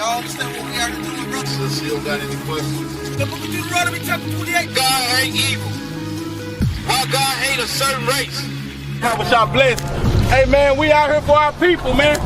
Y'all understand what we are doing, brother? Since you don't got any questions. The book of Deuteronomy chapter 28. God ain't evil. Our God ain't a certain race. How was y'all blessed? Hey man, we out here for our people, man.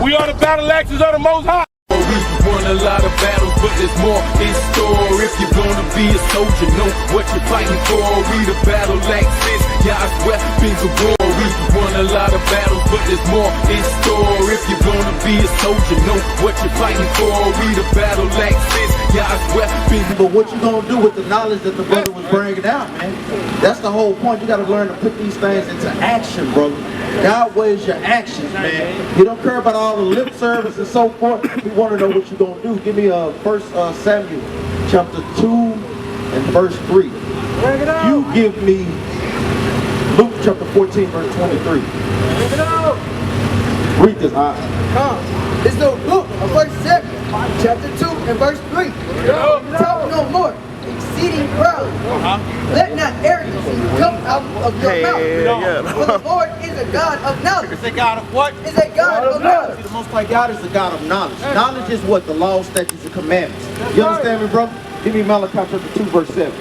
We are the Battle Axes of the Most High. We won a lot of battles, but there's more in store. If you're gonna be a soldier, know what you're fighting for. We the Battle Axes, God's weapons of war. We won a lot of battles, but there's more in store. If you're gonna be a soldier, know what you're fighting for. We the Battle Axes, God's weapons. But what you gonna do with the knowledge that the brother was bringing out, man? That's the whole point. You gotta learn to put these things into action, brother. God weighs your actions, man. You don't care about all the lip service and so forth. We want to know what you're gonna do. Give me 1 Samuel chapter 2 and verse 3. You give me Luke chapter 14 verse 23. Read this. It's the book of 1 Samuel chapter 2 and verse 3. Talk no more, exceeding proud. Let not arrogance come out of your mouth. For the Lord is a God of knowledge. It's a God of what? Is a God of knowledge. The Most High God is a God of knowledge. Knowledge is what? The law, statutes, and commandments. You understand me, brother? Give me Malachi chapter 2 verse 7.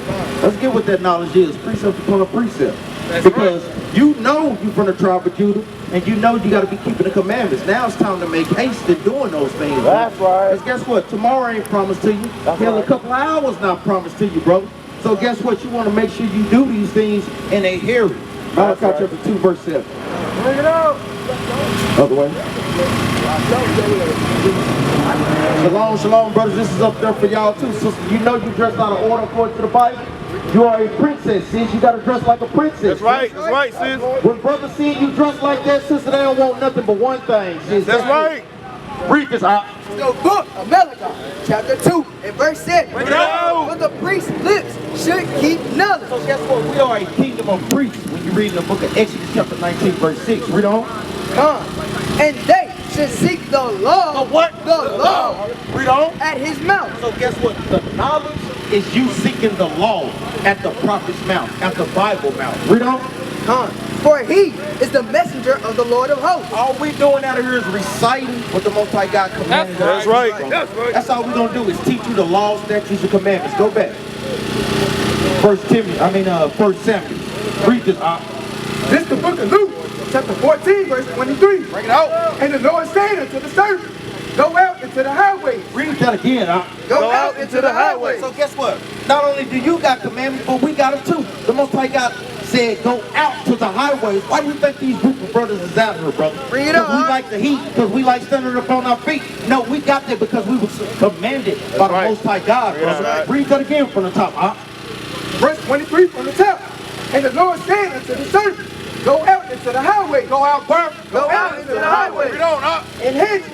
Let's get what that knowledge is. Precept upon precept. Because you know you're from the tribe of Judah, and you know you got to be keeping the commandments. Now it's time to make haste in doing those things. That's right. Because guess what? Tomorrow ain't promised to you. Hell, a couple of hours not promised to you, brother. So guess what? You want to make sure you do these things in a hurry. Malachi chapter 2 verse 7. Bring it out. Other way. Shalom, shalom, brothers. This is up there for y'all too, sister. You know you dressed out of order according to the Bible. You are a princess, sis. You gotta dress like a princess. That's right. That's right, sis. When brothers see you dressed like that, sister, they don't want nothing but one thing, sis. That's right. Read this out. The book of Malachi chapter 2 and verse 7. Bring it out. For the priest's lips should keep knowledge. So guess what? We are a kingdom of priests. When you read in the book of Exodus chapter 19 verse 6. Read on. And they should seek the law. The what? The law. Read on. At his mouth. So guess what? The knowledge is you seeking the law at the prophet's mouth, at the Bible mouth. Read on. For he is the messenger of the Lord of hosts. All we doing out here is reciting what the Most High God commanded. That's right. That's right. That's all we're gonna do is teach you the laws, statutes, and commandments. Go back. 1 Samuel. Read this. This is the book of Luke, chapter 14, verse 23. Bring it out. And the Lord said unto the servant, go out into the highways. Read that again. Go out into the highways. So guess what? Not only do you got commandments, but we got it too. The Most High God said, go out to the highways. Why do you think these group of brothers is out here, brother? Bring it Because up. we like the heat, because we like standing up on our feet. No, we got that because we were commanded by the Most High God, brother. Right. Read that again from the top. Verse 23 from the top. And the Lord said unto the servant, go out into the highways. Go out where? Go out into the highways. Read on, And hedges.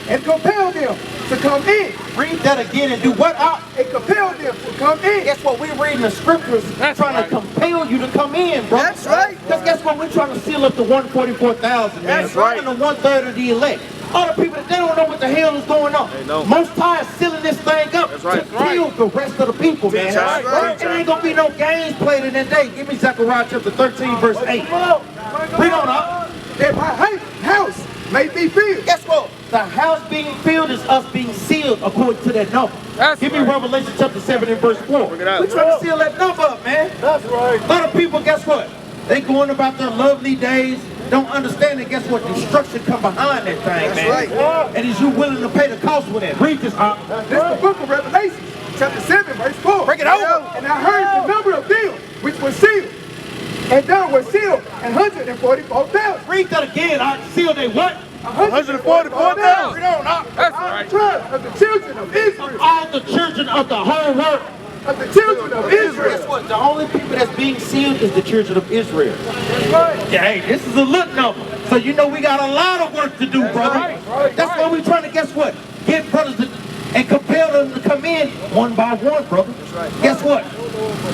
And compel them to come in. Read that again and do what? And compel them to come in. Guess what? We're reading the scriptures trying to compel you to come in, bro. That's right. Because guess what? We're trying to seal up the 144,000, man. That's right. And the 1/3 of the elect. All the people, they don't know what the hell is going on. They don't. Most High is sealing this thing up right. to kill the rest of the people, man. That's right. It ain't going to be no games played in that day. Give me Zechariah chapter 13, verse 8. Read on up. That my house may be filled. Guess what? The house being filled is us being sealed according to that number. Give me Revelation chapter 7 and verse 4. We're trying to seal that number up, man. That's right. A lot of people, guess what? They going about their lovely days, don't understand it. Guess what? Destruction come behind that thing, man. right. And is you willing to pay the cost for that? Read this. This is the book of Revelation, chapter 7, verse 4. Break it over. And I heard the number of them which were sealed. And there were sealed 144,000. Read that again. Sealed they what? 144,000. Read on. That's right. Tribes of the children of Israel. All the children of the whole world. Of the children of Israel. Guess what? The only people that's being sealed is the children of Israel. Yeah, hey, this is a look number. So you know we got a lot of work to do, brother. That's why we're trying to, guess what? Get brothers to, and compel them to come in one by one, brother. Guess what?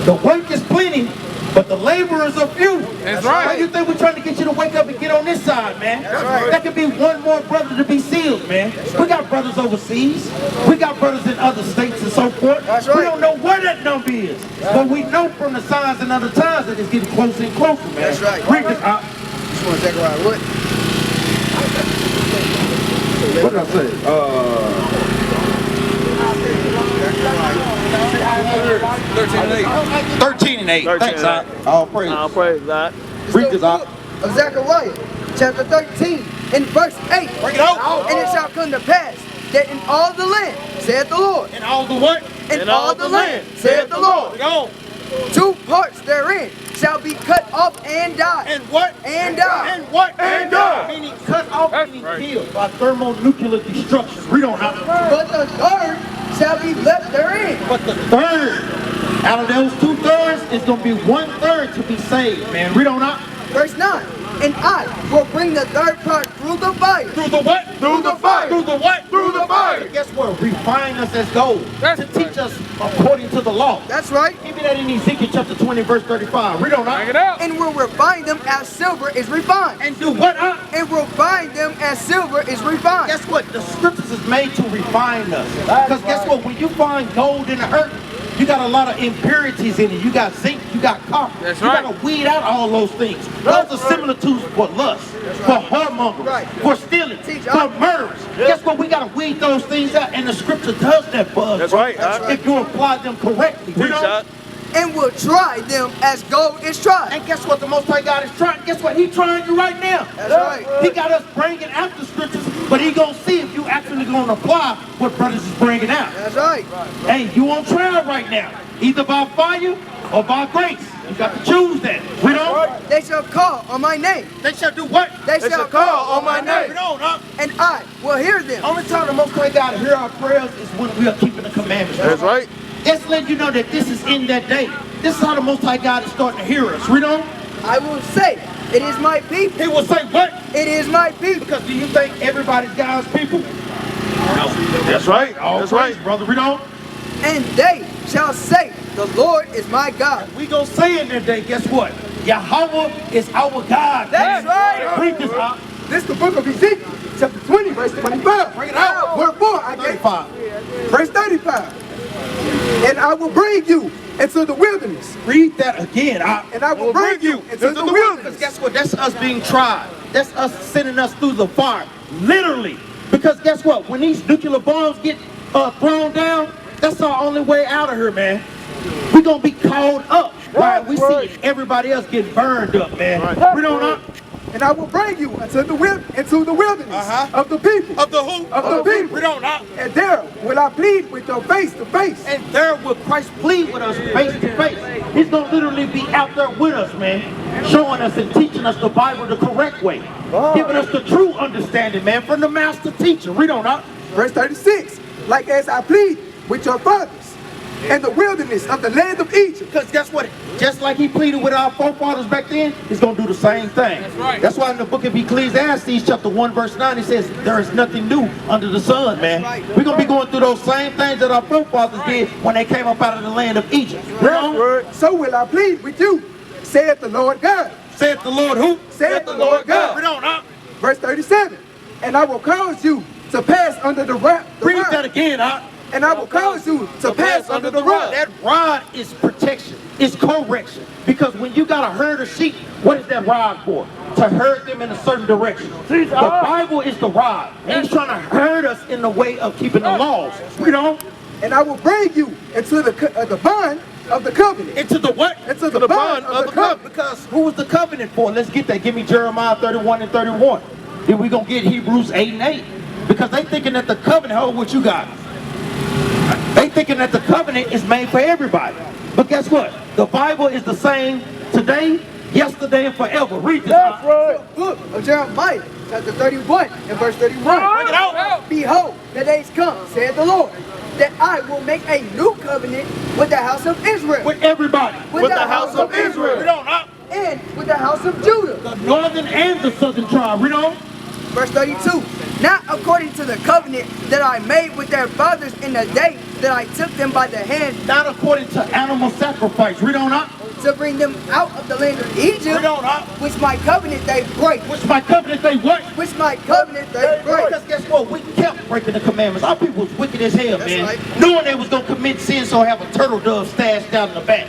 The work is plenty, but the laborers are few. That's right. How you think we're trying to get you to wake up and get on this side, man? That's right. That could be one more brother to be sealed, man. We got brothers overseas. We got brothers in other states and so forth. That's right. We don't know where that number is. But we know from the signs and other times that it's getting closer and closer, man. That's right. Read this. Just want to check around. What? What did I say? and 8. Thanks, Doc. All praise. All praise, God. Read this, Doc. Of Zechariah, chapter 13, in verse 8. Bring it out. And it shall come to pass that in all the land, saith the Lord. And all the what? In all the land, saith the Lord. Bring it on. 2 parts therein shall be cut off and die. And what? And die. And what? And die. Meaning cut off, meaning killed by thermonuclear destruction. Read on out. But the third shall be left therein. But the third, out of those 2/3, it's going to be 1/3 to be saved, man. Read on out. Verse 9. And I will bring the third part through the fire. Through the what? Through the fire. Through the what? Through the fire. Guess what? Refine us as gold. To teach us according to the law. That's right. Give me that in Ezekiel chapter 20, verse 35. Read on out. Bring it out. And will refine them as silver is refined. And do what out? And will refine them as silver is refined. Guess what? The scriptures is made to refine us. Because guess what? When you find gold in the earth, you got a lot of impurities in it. You got zinc, you got copper. That's you right. got to weed out all those things. Those are similitudes for lust, for whoremongers, Right. for stealing, Teach for us. murderers. Guess what? We got to weed those things out, and the scripture does that for us. That's right. If you apply them correctly. You know? And will try them as gold is tried. And guess what? The Most High God is trying. Guess what? He's trying you right now. That's right. He got us bringing out the scriptures, but he gonna see if you actually gonna apply what brothers is bringing out. That's right. Hey, you on trial right now, either by fire or by grace. You got to choose that. Read on. They shall call on my name. They shall do what? They shall call on my name. Read on, huh? And I will hear them. Only time the Most High God hear our prayers is when we are keeping the commandments. That's right. Let's let you know that this is in that day. This is how the Most High God is starting to hear us. Read on. I will say, it is my people. He will say what? It is my people. Because do you think everybody's God's people? No. That's right. All That's praise, right. brother. Read on. And they shall say, the Lord is my God. We gonna say in that day, guess what? Yahweh is our God. That's right. Read this out. This is the book of Ezekiel, chapter 20, verse 25. Bring it out. Wherefore I gave 35. verse 35. And I will bring you into the wilderness. Read that again. And I will bring you into the Because wilderness. guess what? That's us being tried. That's us sending us through the fire. Literally. Because guess what? When these nuclear bombs get thrown down, that's our only way out of here, man. We're going to be called up. While we see everybody else getting burned up, man. Read on up. And I will bring you into the wilderness of the people. Of the who? Of the people. Read on out. And there will I plead with your face to face. And there will Christ plead with us face to face. He's going to literally be out there with us, man. Showing us and teaching us the Bible the correct way. Giving us the true understanding, man, from the master teacher. Read on out. Verse 36. Like as I plead with your fathers in the wilderness of the land of Egypt. Because guess what? Just like he pleaded with our forefathers back then, he's going to do the same thing. That's right. That's why in the book of Ecclesiastes, chapter 1, verse 9, it says, there is nothing new under the sun, man. We're going to be going through those same things that our forefathers did when they came up out of the land of Egypt. So will I plead with you, saith the Lord God. Saith the Lord who? Saith the Lord God. Read on out. Verse 37. And I will cause you to pass under the rod. Read that again, huh? And I will cause you to pass under the rod. That rod is protection. It's correction. Because when you got a herd of sheep, what is that rod for? To herd them in a certain direction. The Bible is the rod. And he's trying to herd us in the way of keeping the laws. You know? And I will bring you into the bond of the covenant. Into the what? Into the bond of the covenant. Because who was the covenant for? Let's get that. Give me Jeremiah 31 and 31. Then we're going to get Hebrews 8 and 8. Because they thinking that the covenant, hold what you got. They thinking that the covenant is made for everybody. But guess what? The Bible is the same today, yesterday, and forever. Read this. Book of Jeremiah, chapter 31 and verse 31. Bring it out. Behold, the days come, saith the Lord, that I will make a new covenant with the house of Israel. With everybody. With the house of Israel. Read on out. And with the house of Judah. The northern and the southern tribe. Read on. Verse 32. Not according to the covenant that I made with their fathers in the day that I took them by the hand. Not according to animal sacrifice. Read on up. To bring them out of the land of Egypt. Read on up. Which my covenant they break. Which my covenant they what? Which my covenant they break. Because guess what? We kept breaking the commandments. Our people was wicked as hell, That's man. right. Knowing they was going to commit sin, so have a turtle dove stashed down in the back.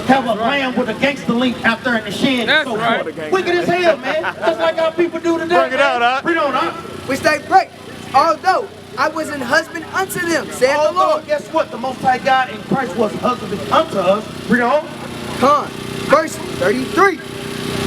Have a lamb with a gangster link out there in the shed. That's and so right. forth. Wicked as hell, man. Just like our people do today. Bring it out, huh? Read on up. Which they break. Although I was an husband unto them, saith the Although, Lord. guess what? The Most High God in Christ was husband unto us. Read on. Verse 33.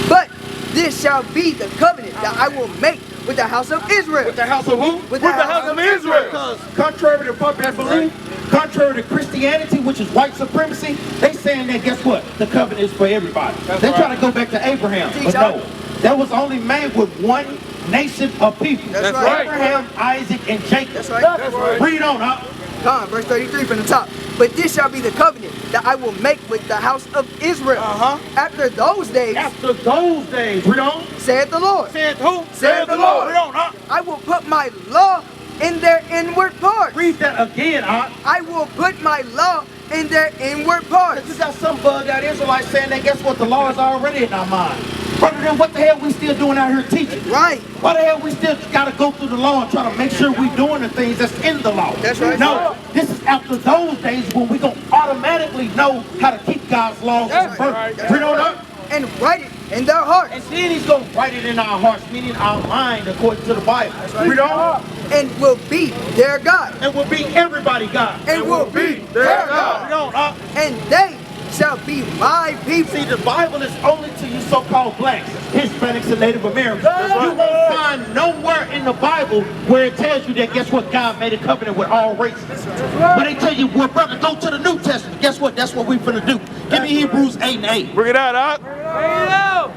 But this shall be the covenant that I will make with the house of Israel. With the house of who? With the house of Israel. Because contrary to popular belief, contrary to Christianity, which is white supremacy, they saying that, guess what? The covenant is for everybody. They try to go back to Abraham, but no. That was only made with one nation of people. That's right. Abraham, Isaac, and Jacob. That's right. That's right. Read on, huh? Verse 33 from the top. But this shall be the covenant that I will make with the house of Israel. After those days. After those days. Read on. Saith the Lord. Saith who? Saith the Lord. Read on, huh? I will put my law in their inward parts. Read that again, huh? I will put my law in their inward parts. You got some bug out Israelites saying that, guess what? The law is already in our mind. Brother, then what the hell we still doing out here teaching? Right. Why the hell we still got to go through the law and try to make sure we doing the things that's in the law? That's right. No, this is after those days when we going to automatically know how to keep God's laws and birth. Read on up. And write it in their hearts. And then he's going to write it in our hearts, meaning our mind, according to the Bible. Read on. And will be their God. And will be everybody God. And will be their God. Read on up. And they shall be my people. See, the Bible is only to you so-called blacks, Hispanics, and Native Americans. You won't find nowhere in the Bible where it tells you that, guess what, God made a covenant with all races. But they tell you, well, brother, go to the New Testament. Guess what? That's what we're finna do. Give me Hebrews 8:8. Bring it out, Doc. Bring it out.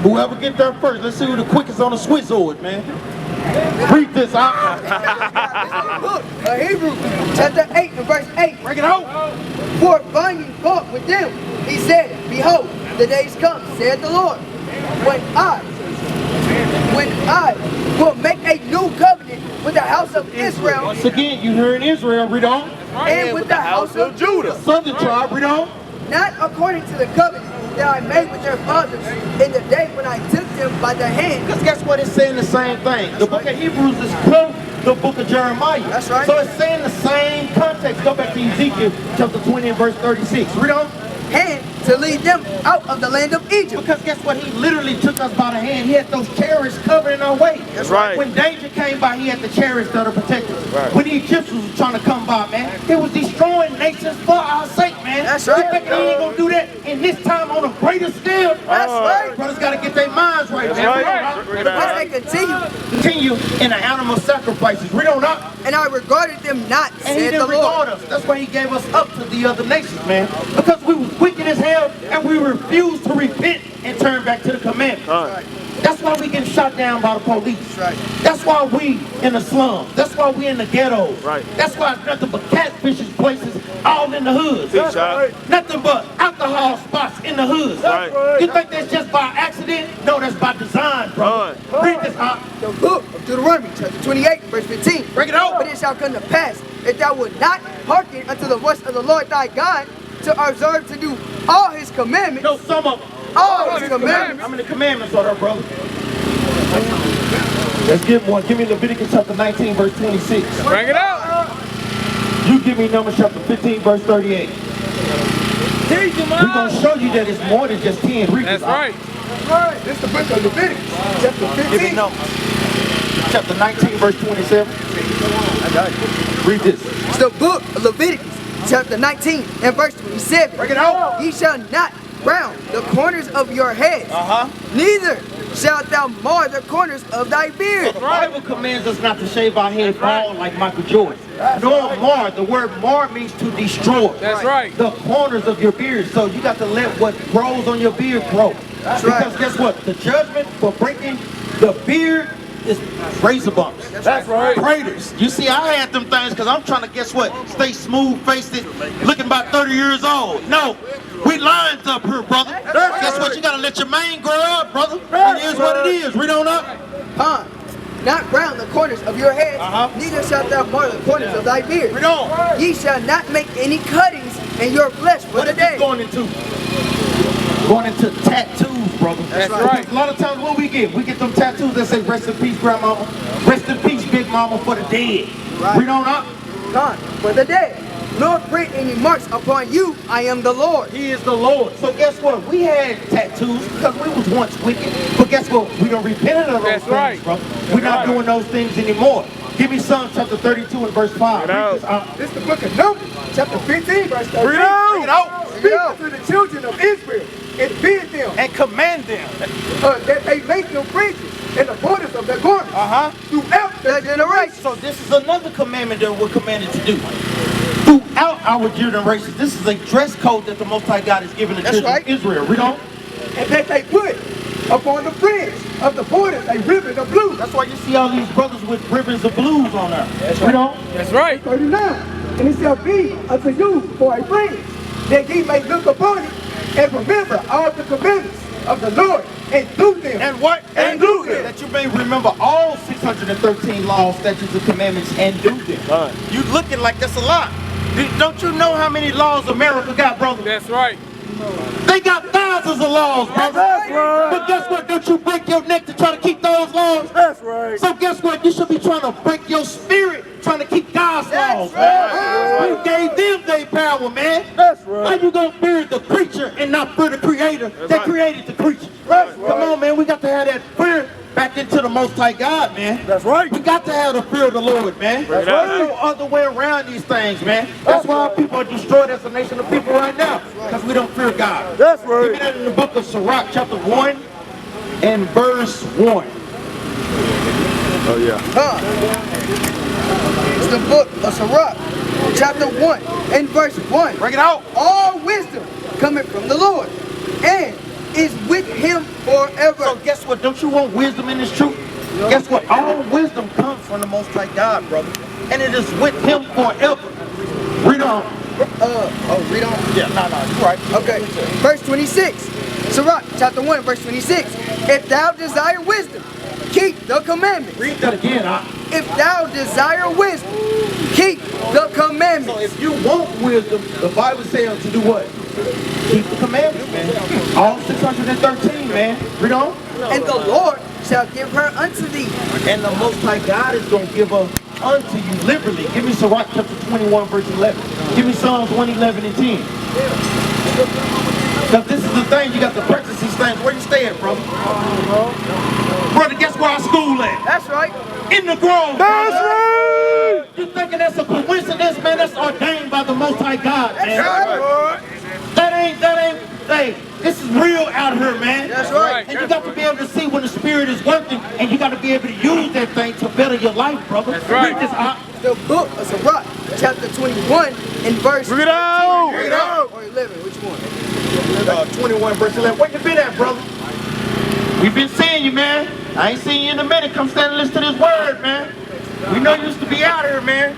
Whoever get there first, let's see who the quickest on the Swizzord, man. Read this out. Look, Hebrews chapter 8 and verse 8. Bring it out. For finding fault with them, he said, behold, the days come, said the Lord, when I will make a new covenant with the house of Israel. Once again, you heard Israel, read on. And with the house of Judah. Southern tribe, read on. Not according to the covenant that I made with their fathers in the day when I took them by the hand. Because guess what? It's saying the same thing. The book of Hebrews is quote the book of Jeremiah. That's right. So it's saying the same context. Go back to Ezekiel chapter 20 and verse 36. Read on. Hand to lead them out of the land of Egypt. Because guess what? He literally took us by the hand. He had those chariots covering our way. That's right. When danger came by, he had the chariots that are protected. Right. When the Egyptians were trying to come by, man, it was destroying nations for our sake, man. That's right. You think he ain't gonna do that in this time on a greater scale? That's right. Brothers gotta get their minds right, man. right. Read on. As they Continue in the animal sacrifices. Read on up. and I regarded them not, And he said the didn't regard Lord. us. That's why he gave us up to the other nations, man. Because we was wicked as hell and we refused to repent and turn back to the commandments. Right. That's why we get shot down by the police. Right. That's why we in the slums. That's why we in the ghettos. Right. That's why it's nothing but catfishes places all in the hoods. That's right. Nothing but alcohol spots in the hoods. Right. You think that's just by accident? No, that's by design, bro. Read this out. The book of Deuteronomy, chapter 28, verse 15. Break it out. But it shall come to pass, if thou wilt not hearken unto the voice of the Lord thy God, to observe to do all his commandments. No, some of them. All his commandments. How many commandments are there, brother? Let's give one. Give me Leviticus chapter 19, verse 26. Bring it out. You give me Numbers chapter 15, verse 38. We're going to show you that it's more than just 10. Read That's this out. right. Right. This is the book of Leviticus, chapter 15. Give me Numbers chapter 19, verse 27. Read this. It's the book of Leviticus, chapter 19, and verse 27. Break it out. Ye shall not round the corners of your heads, neither shalt thou mar the corners of thy beard. The Bible commands us not to shave our head bald like Michael Jordan. Nor mar. The word mar means to destroy. That's right. The corners of your beard. So you got to let what grows on your beard grow. That's because right. guess what? The judgment for breaking the beard is razor bumps. That's right. Craters. You see, I had them things because I'm trying to, guess what? Stay smooth-faced, looking about 30 years old. No, we lines up here, brother. Guess what? You got to let your mane grow up, brother. It is what it is. Read on up. Not round the corners of your head, neither shalt thou mar the corners of thy beard. Read on. Ye shall not make any cuttings in your flesh for What the is this day. going into? Going into tattoos, brother. That's Because right. a lot of times what we get them tattoos that say rest in peace, grandmama. Rest in peace, big mama, for the dead. Right. Read on up. For the day. Nor print any marks upon you, I am the Lord. He is the Lord. So guess what? We had tattoos because we was once wicked. But guess what? We don't repent of those That's things, right. bro. We're not doing those things anymore. Give me Psalm chapter 32 and verse 5. This is the book of Numbers, chapter 15, verse 13. Bring it out. Speak unto the children of Israel and bid them And command them. that they make them bridges in the borders of their garments throughout their generations. So this is another commandment that we're commanded to do. Throughout our generations, this is a dress code that the Most High God has given the children of Israel. Read on. And that they put upon the fringe of the borders a ribbon of blue. That's why you see all these brothers with ribbons of blues on there. Read on. That's right. 39. And it shall be unto you for a fringe, that ye may look upon it and remember all the commandments of the Lord and do them. And what? And do them. That you may remember all 613 laws, statutes, and commandments and do them. You looking like that's a lot. Don't you know how many laws America got, brother? That's right. They got thousands of laws, brother. That's right. But guess what? Don't you break your neck to try to keep those laws? That's right. So guess what? You should be trying to break your spirit, trying to keep God's laws, right. man. You gave them their power, man. That's right. How you gonna fear the creature and not fear the creator that right. created the creature? That's Come on, man. We got to have that fear back into the Most High God, man. That's right. We got to have the fear of the Lord, man. That's There's right. no other way around these things, man. That's why our people are destroyed as a nation of people right now, because we don't fear God. That's Give me right. that in the book of Sirach, chapter 1 and verse 1. Oh, yeah. It's the book of Sirach, chapter 1 and verse 1. Bring it out. All wisdom cometh from the Lord, and is with him forever. So guess what? Don't you want wisdom in this truth? Guess what? All wisdom comes from the Most High God, brother. And it is with him forever. Read on. Read on. Yeah, no, you're right. Okay, verse 26. Sirach, chapter 1, verse 26. If thou desire wisdom, keep the commandments. Read that again, huh? If thou desire wisdom, keep the So commandments. if you want wisdom, the Bible says to do what? Keep the commandments, man. All 613, man. Read on. And the Lord shall give her unto thee. And the Most High God is going to give her unto you liberally. Give me Sirach chapter 21, verse 11. Give me Psalms 111 and 10. Because this is the thing, you got to practice these things. Where you stay at, brother? Brother, guess where our school at? That's right. In the grove. That's right. You thinking that's a coincidence, man? That's ordained by the Most High God, man. That's right. That ain't, hey, this is real out here, man. That's right. And you got to be able to see when the Spirit is working, and you got to be able to use that thing to better your life, brother. That's right. Read this out. The book of Sirach, chapter 21 and verse Bring it out. 10 Bring it out. or 11. Which one? 21 verse 11. Where you been at, brother? We've been seeing you, man. I ain't seen you in a minute. Come stand and listen to this word, man. We know you used to be out here, man.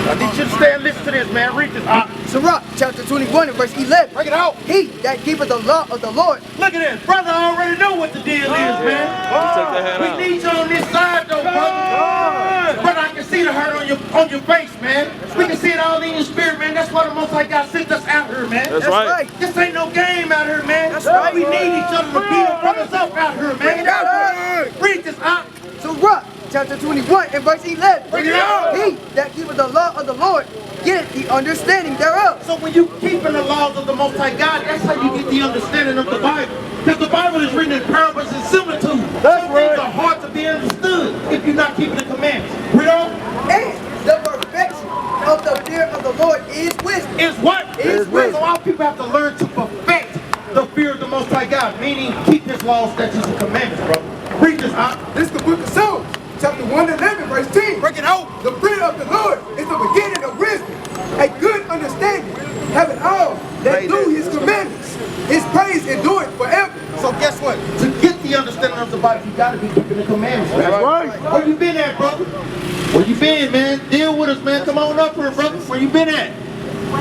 I need you to stand and listen to this, man. Read this out. Sirach, chapter 21 and verse 11. Bring it out. He that keepeth the law of the Lord. Look at this. Brother, I already know what the deal is, man. We need you on this side, though, brother. Brother, I can see the hurt on your face, man. We can see it all in your spirit, man. That's why the Most High God sent us out here, man. That's right. This ain't no game out here, man. That's right. We need each other to beat our brothers up out here, man. Read this out. Sirach, chapter 21 and verse 11. Bring it out. He that keepeth the law of the Lord getteth the understanding thereof. So when you keeping the laws of the Most High God, that's how you get the understanding of the Bible. Because the Bible is written in parables and similitudes. Some things are hard to be understood if you're not keeping the commandments. Read on. And the perfection of the fear of the Lord is wisdom. Is what? Is wisdom. So our people have to learn to perfect the fear of the Most High God, meaning keep His laws, statutes, and commandments, bro. Read this out. This is the book of Psalms, chapter 111, verse 10. Break it out. The fear of the Lord is the beginning of wisdom, a good understanding, having all that do his commandments. His praise endureth forever. So guess what? To get the understanding of the Bible, you got to be keeping the commandments, man. That's right. Where you been at, brother? Where you been, man? Deal with us, man. Come on up here, brother. Where you been at?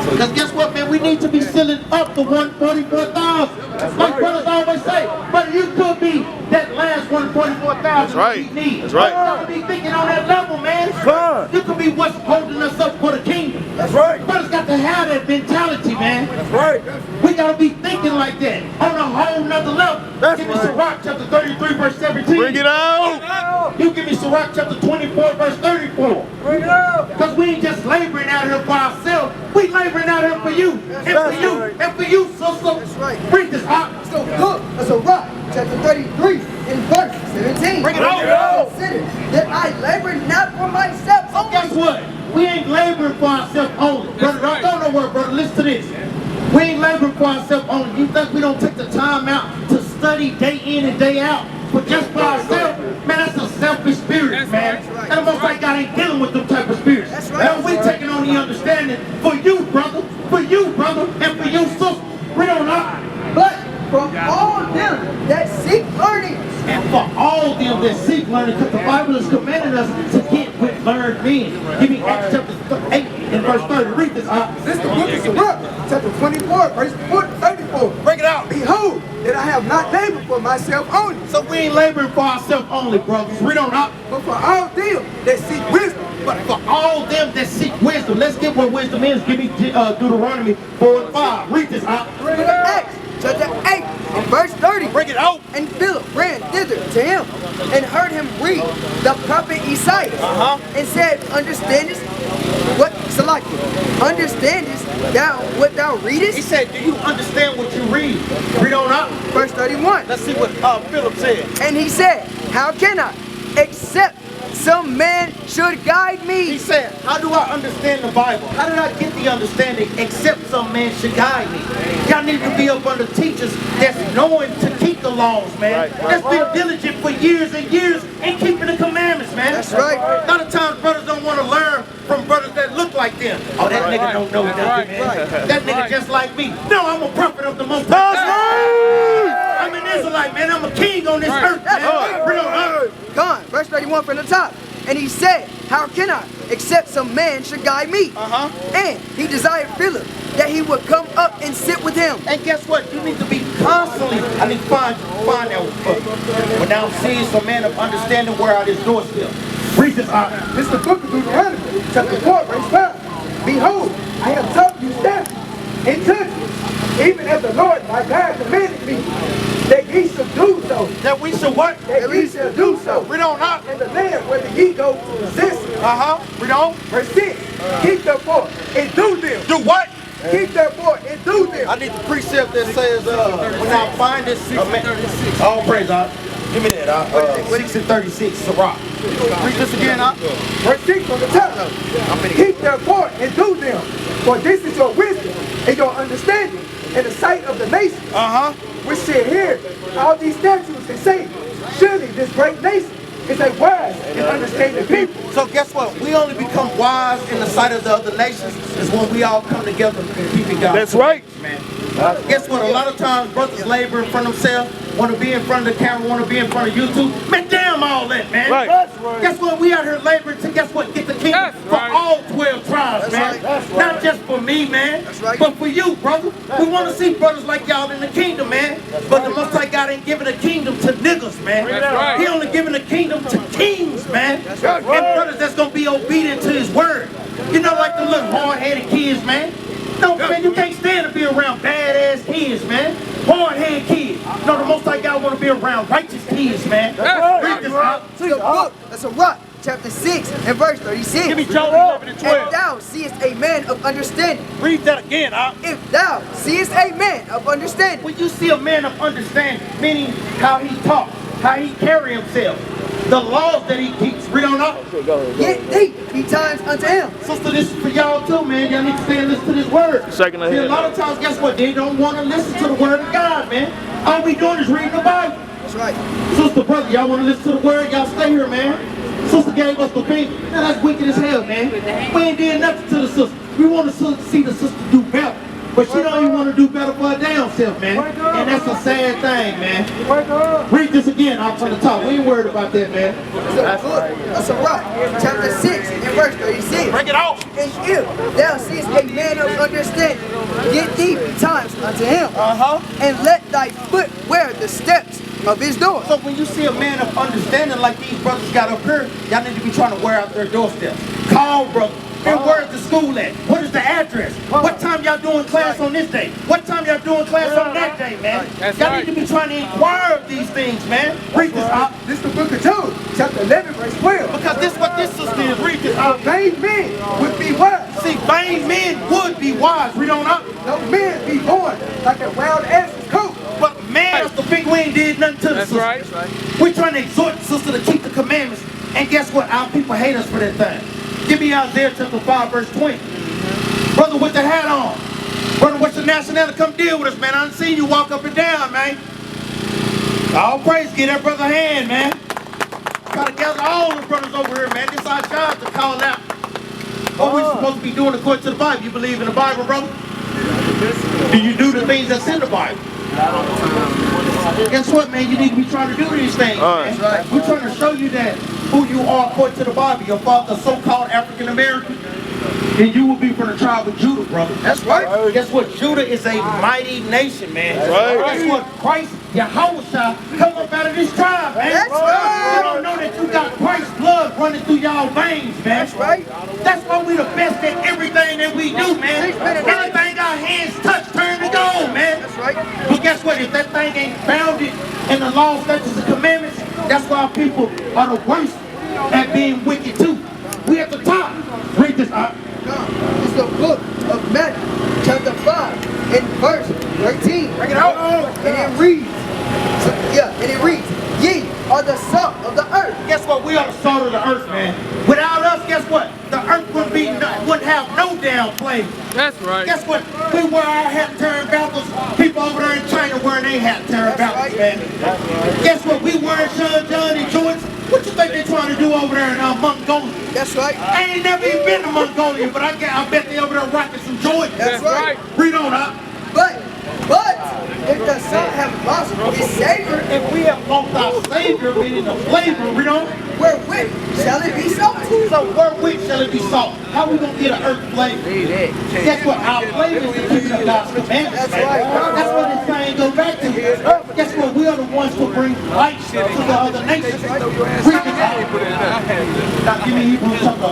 Because guess what, man? We need to be sealing up the 144,000. Like brothers always say, brother, you could be that last 144,000 That's right. we need. That's right. You got to be thinking on that level, man. Fine. You could be what's holding us up for the kingdom. That's right. Brothers got to have that mentality, man. That's right. We got to be thinking like that on a whole nother level. That's Give me right. Sirach chapter 33, verse 17. Bring it out. You give me Sirach chapter 24, verse 34. Bring it out. Because we ain't just laboring out here for ourselves. We laboring out here for you. And for That's you. right. And for you, sister. That's right. Bring this out. It's the book of Sirach, chapter 33 and verse 17. Bring it out. Consider that I labor not for my guess what? We ain't laboring for ourselves only. Brother, don't go nowhere, brother. Listen to this. We ain't laboring for ourselves only. You think we don't take the time out to study day in and day out? But just for ourselves, man, that's a selfish spirit, man. And the Most High God ain't dealing with them type of spirits. And we taking on the understanding for you, brother, and for you, sister. We don't know. But from all them that seek learning, And for all them that seek learning, because the Bible is commanding us to get with learned men. Give me Acts chapter 8 and verse 30. Read this out. This is the book of Jerubbaal, chapter 24, verse 34. Break it out. Behold, that I have not labored for myself only, So we ain't laboring for ourselves only, brothers. Read on out. but for all them that seek wisdom. But for all them that seek wisdom, let's get what wisdom is. Give me Deuteronomy 4 and 5. Read this out. book of Acts, chapter 8, and verse 30. Break it out. And Philip ran thither to him, and heard him read the prophet Isaiah, and said, Understandest what, Salaki, understandest thou what thou readest? He said, do you understand what you read? Read on out. Verse 31. Let's see what Philip said. And he said, How can I, except some man should guide me? He said, how do I understand the Bible? How did I get the understanding except some man should guide me? Y'all need to be up under teachers that's knowing to keep the laws, man. That's been diligent for years and years in keeping the commandments, man. That's right. A lot of times brothers don't want to learn from brothers that look like them. Oh, that nigga don't know nothing, man. That nigga just like me. No, I'm a prophet of the Most High. I'm an Israelite, man. I'm a king on this earth, man. Real earth. Gone. Verse 31 from the top. And he said, How can I, except some man should guide me? And he desired Philip that he would come up and sit with him. And guess what? You need to be constantly, I need to find that for you. When thou seest a man of understanding, wear out his doorstep. Read this out. This is the book of Deuteronomy, chapter 4, verse 5. Behold, I have taught you statutes and judgments, even as the Lord my God commanded me, that ye shall do so. That we should what? That ye shall do so. Read on out. In the land whether ye go to possess it. Read on. Verse 6. Keep therefore and do them. Do what? Keep therefore and do them. I need the precept that says, when thou findest a man. All praise, give me that, 6 and 36, Sirach. Read this again, Verse 6 on the top. Keep therefore and do them. For this is your wisdom and your understanding in the sight of the nations. Which shall hear all these statutes and say, surely this great nation is a wise and understanding people. So guess what? We only become wise in the sight of the other nations is when we all come together and keep God. That's right, man. Guess what? A lot of times brothers labor in front of themselves, want to be in front of the camera, want to be in front of YouTube. Man, damn all that, man. Right. Guess what? We out here laboring to, guess what? Get the kingdom for all 12 tribes, man. Not just for me, man, but for you, brother. We want to see brothers like y'all in the kingdom, man. But the Most High God ain't giving the kingdom to niggas, man. He only giving the kingdom to kings, man. And brothers that's going to be obedient to his word. You know, like the little hard-headed kids, man. No, man, you can't stand to be around badass kids, man. Hard-headed kids. No, the Most High God want to be around righteous kids, man. Read this out. To the book, that's a rock, chapter 6 and verse 36. Give me John 11 and 12. If thou seest a man of understanding. Read that again, If thou seest a man of understanding. When you see a man of understanding, meaning how he talks, how he carry himself, the laws that he keeps. Read on up. Get deep betimes unto him. Sister, this is for y'all too, man. Y'all need to stay and listen to this word. See, a lot of times, guess what? They don't want to listen to the word of God, man. All we doing is reading the Bible. That's right. Sister, brother, y'all want to listen to the word? Y'all stay here, man. Sister gave us the pink. Man, that's wicked as hell, man. We ain't did nothing to the sister. We want to see the sister do better. But she don't even want to do better for her damn self, man. And that's a sad thing, man. Read this again out from the top. We ain't worried about that, man. That's a rock. Chapter 6 and verse 36. Break it off. And if thou seest a man of understanding, get thee betimes unto him. And let thy foot wear the steps of his door. So when you see a man of understanding like these brothers got up here, y'all need to be trying to wear out their doorsteps. Call brothers. And where's the school at? What is the address? What time y'all doing class on this day? What time y'all doing class on that day, man? Y'all need to be trying to inquire of these things, man. Read this out. This is the book of Job, chapter 11, verse 12. Because this is what this sister is. Read this out. Vain men would be wise. See, vain men would be wise. Read on up. No men be born like a wild ass's coat. But man, the big we ain't did nothing to the sister. That's right. We're trying to exhort the sister to keep the commandments. And guess what? Our people hate us for that thing. Give me Isaiah chapter 5, verse 20. Brother with the hat on. Brother, what's your nationality? Come deal with us, man. I done seen you walk up and down, man. All praise, get that brother a hand, man. Try to gather all the brothers over here, man. This our job to call out what we're supposed to be doing according to the Bible. You believe in the Bible, brother? Do you do the things that's in the Bible? Guess what, man? You need to be trying to do these things, man. We're trying to show you that who you are according to the Bible. Your father, so-called African American, and you will be from the tribe of Judah, brother. That's right. Guess what? Judah is a mighty nation, man. That's right. Guess what? Christ, Yahushua, come up out of this tribe, man. That's right. You don't know that you got Christ's blood running through y'all veins, man. That's right. That's why we the best at everything that we do, man. Everything our hands touch turn to gold, man. That's right. But guess what? If that thing ain't founded in the law, statutes, and commandments, that's why people are the worst at being wicked too. We at the top. Read this out. It's the book of Matthew, chapter 5, and verse 13. Bring it out. And it reads, ye are the salt of the earth. Guess what? We are the salt of the earth, man. Without us, guess what? The earth wouldn't have no damn flavor. That's right. Guess what? We wear our hat turnbuckles. People over there in China wearing their hat turnbuckles, man. Guess what? We wearing Sean John and Jordans. What you think they're trying to do over there in Mongolia? That's right. I ain't never even been to Mongolia, but I bet they over there rocking some Jordans. That's right. Read on up. But if the son have lost his savior, if we have lost our savior, meaning the flavor, read on. Wherewith shall it be salt? So wherewith shall it be salt? How we gonna get an earth flavor? Guess what? Our flavor is the keeping of God's commandments. That's right. That's what this thing goes back to. Guess what? We are the ones who bring light to the other nations. Read this out. Now give me Hebrews chapter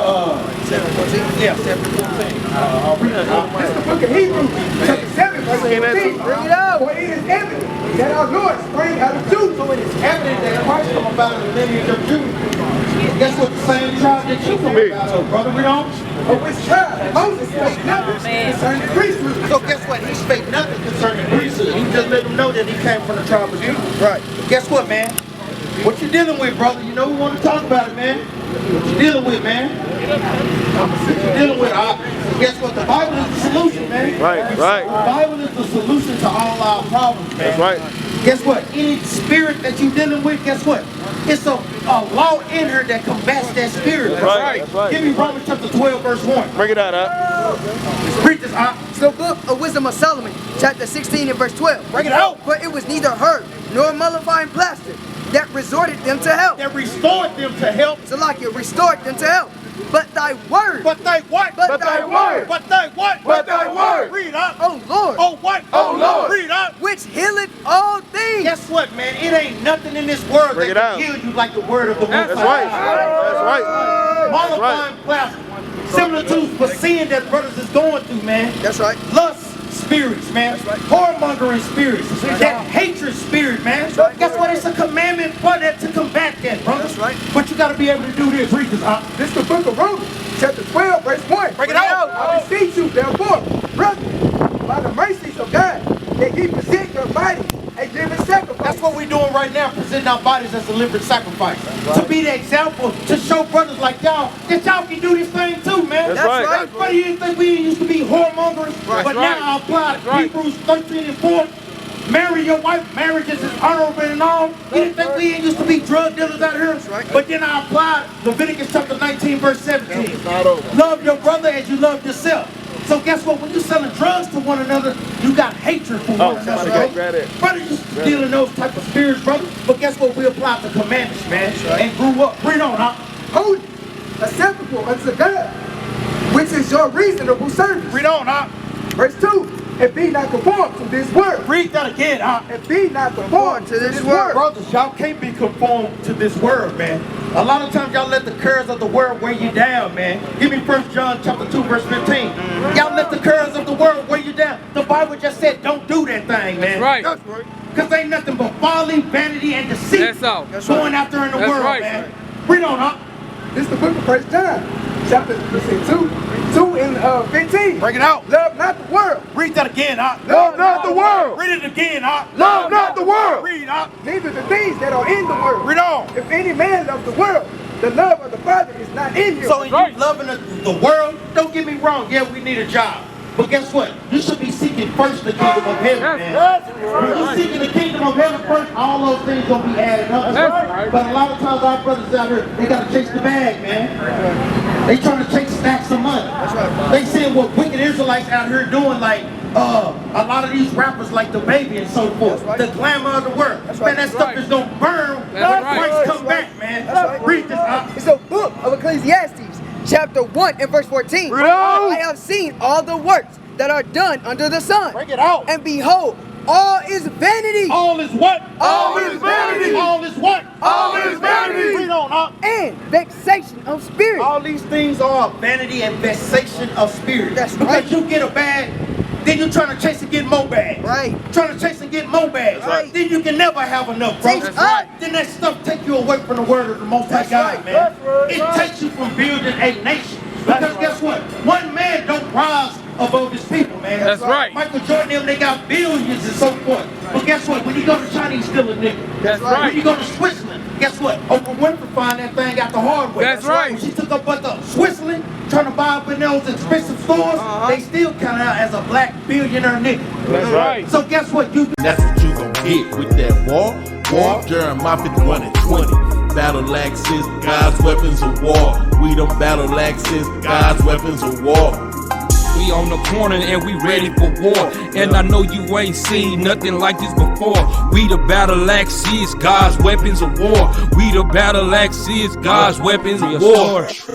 7:14. Yeah, 7:14. Read it out. This is the book of Hebrews, chapter 7, verse 14. Bring it out. For it is evident that our Lord sprang out of Judah. So it is evident that Christ come about in the lineage of Judah. Guess what? The same tribe that you come about. So, brother, read on. Of which tribe Moses spake nothing concerning the priesthood. So guess what? He spake nothing concerning priesthood. He just let them know that he came from the tribe of Judah. Right. Guess what, man? What you dealing with, brother? You know we want to talk about it, man. What you dealing with, man? What you dealing with? Guess what? The Bible is the solution, man. Right. The Bible is the solution to all our problems, man. That's right. Guess what? Any spirit that you're dealing with, guess what? It's a law in her that combats that spirit. That's right. That's right. Give me Romans chapter 12, verse 1. Bring it out, Read this out. It's the book of Wisdom of Solomon, chapter 16 and verse 12. Bring it out. For it was neither herb nor mollifying plaster that resorted them to help. That restored them to help. So like it restored them to help. But thy word. But thy what? But thy word. But thy what? But thy word. Read up. Oh Lord. Oh what? Oh Lord. Read up. Which healeth all things. Guess what, man? It ain't nothing in this word Bring that it can out. heal you like the word of the Most High. That's right. That's right. Mollifying plaster. Similar to the sin that brothers is going through, man. That's right. Lust spirits, man. Whoremongering spirits. That hatred spirit, man. Guess what? It's a commandment for that to combat that, brother. That's right. But you got to be able to do this. Read this out. This is the book of Romans, chapter 12, verse 1. Break it out. I beseech you, therefore, brethren, by the mercies of God, that ye present your body a living sacrifice. That's what we're doing right now, presenting our bodies as a living sacrifice. To be the example, to show brothers like y'all that y'all can do this thing too, man. That's right. But you didn't think we used to be whoremongers, but now I apply Hebrews 13 and 4. Marry your wife, marriages is honorable and all. You didn't think we used to be drug dealers out here? But then I applied Leviticus chapter 19, verse 17. Love your brother as you love yourself. So guess what? When you're selling drugs to one another, you got hatred for one another. Brother, you still in those type of spirits, brother. But guess what? We applied the commandments, man, and grew up. Bring on, huh? Holy, acceptable unto God, which is your reasonable service. Read on, huh? Verse 2. And be not conformed to this word. Read that again, huh? And be not conformed to this word. Brothers, y'all can't be conformed to this word, man. A lot of times y'all let the curves of the world weigh you down, man. Give me 1 John chapter 2, verse 15. Y'all let the curves of the world weigh you down. The Bible just said don't do that thing, man. That's right. Because ain't nothing but folly, vanity, and deceit That's all. going after in the world, man. Read on, huh? This is the book of 1 John, chapter 2 and 15. Break it out. Love not the world. Read that again, huh? Love not the world. Read it again, huh? Love not the world. Read, huh? Neither the things that are in the world. Read on. If any man love the world, the love of the Father is not in you. So in you loving the world, don't get me wrong, yeah, we need a job. But guess what? You should be seeking first the kingdom of heaven, man. When you're seeking the kingdom of heaven first, all those things gonna be added up. But a lot of times our brothers out here, they gotta chase the bag, man. They trying to chase stacks of money. They saying what wicked Israelites out here doing, like a lot of these rappers like the Baby and so forth, the glamour of the world. Man, that stuff is gonna burn. Christ come back, man. Read this out. It's the book of Ecclesiastes, chapter 1 and verse 14. I have seen all the works that are done under the sun. Bring it out. And behold, all is vanity. All is what? All is vanity. All is what? All is vanity. Read on up. And vexation of spirit. All these things are vanity and vexation of spirit. That's right. Because you get a bag, then you're trying to chase and get more bags. Right. Trying to chase and get more bags. Right. Then you can never have enough, bro. That's right. Then that stuff take you away from the word of the Most High God, man. It takes you from building a nation. Because guess what? One man don't rise above his people, man. That's right. Michael Jordan, they got billions and so forth. But guess what? When you go to China, he's still a nigga. That's right. When you go to Switzerland, guess what? Oprah Winfrey find that thing out the hard way. That's right. When she took up at the Switzerland, trying to buy up in those expensive stores, they still count out as a black billionaire nigga. That's right. So guess what? You That's what you gon' get with that war. Jeremiah 51 and 20. Battle axes, God's weapons of war. We them battle axes, God's weapons of war. We on the corner and we ready for war. And I know you ain't seen nothing like this before. We the battle axes, God's weapons of war. We the battle axes, God's weapons of war.